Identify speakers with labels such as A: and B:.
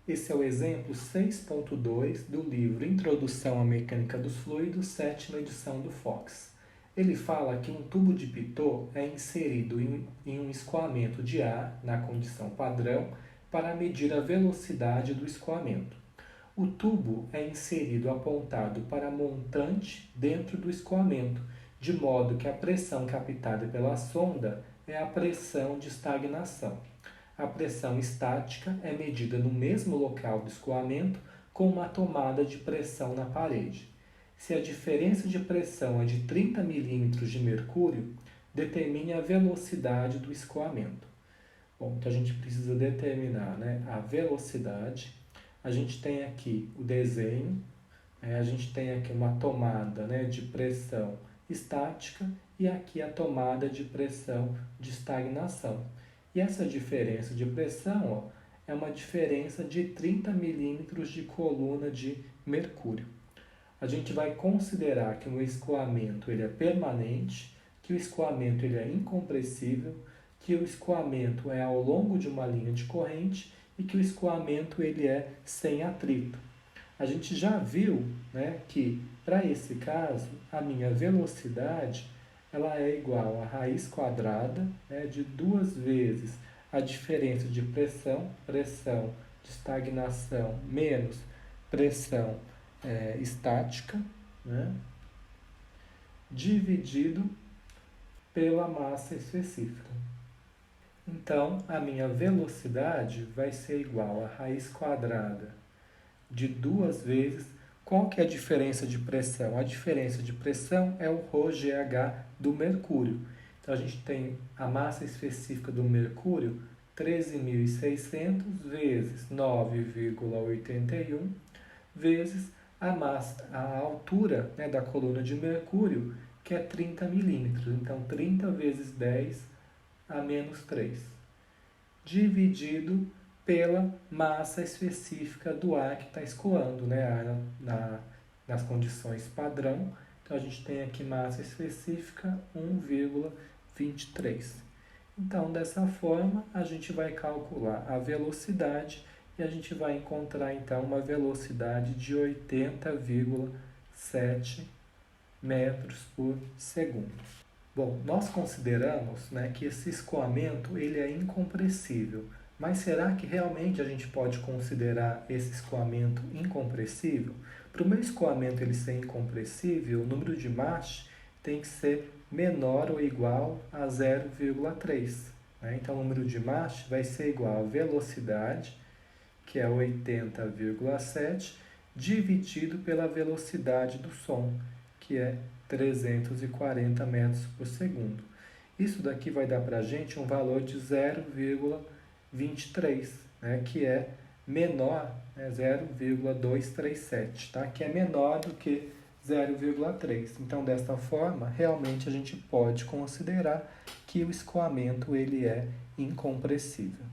A: Esse é o exemplo 6.2 do livro Introdução à Mecânica dos Fluidos, sétima edição do Fox. Ele fala que um tubo de Pitot é inserido em um escoamento de ar, na condição padrão, para medir a velocidade do escoamento. O tubo é inserido apontado para montante dentro do escoamento, de modo que a pressão captada pela sonda é a pressão de estagnação. A pressão estática é medida no mesmo local do escoamento com uma tomada de pressão na parede. Se a diferença de pressão é de 30 milímetros de mercúrio, determine a velocidade do escoamento. Bom, então a gente precisa determinar, a velocidade. A gente tem aqui o desenho, a gente tem aqui uma tomada, de pressão estática e aqui a tomada de pressão de estagnação. E essa diferença de pressão é uma diferença de 30 milímetros de coluna de mercúrio. A gente vai considerar que o escoamento ele é permanente, que o escoamento ele é incompressível, que o escoamento é ao longo de uma linha de corrente e que o escoamento ele é sem atrito. A gente já viu, que para esse caso a minha velocidade ela é igual a raiz quadrada, de 2 vezes a diferença de pressão de estagnação menos pressão estática, dividido pela massa específica. Então, a minha velocidade vai ser igual a raiz quadrada de 2 vezes. Qual que é a diferença de pressão? A diferença de pressão é o ρGH do mercúrio. Então, a gente tem a massa específica do mercúrio, 13.600 vezes 9,81 vezes a altura da coluna de mercúrio, que é 30 milímetros. Então, 30 vezes 10 a menos 3, dividido pela massa específica do ar que está escoando, nas condições padrão. Então, a gente tem aqui massa específica 1,23. Então, dessa forma, a gente vai calcular a velocidade e a gente vai encontrar, então, uma velocidade de 80,7 metros por segundo. Bom, nós consideramos que esse escoamento ele é incompressível, mas será que realmente a gente pode considerar esse escoamento incompressível? Para o meu escoamento ele ser incompressível, o número de Mach tem que ser menor ou igual a 0,3. Então, o número de Mach vai ser igual a velocidade, que é 80,7, dividido pela velocidade do som, que é 340 metros por segundo. Isso daqui vai dar para a gente um valor de 0,23, que é menor, 0,237, tá? Que é menor do que 0,3. Então, desta forma, realmente a gente pode considerar que o escoamento ele é incompressível.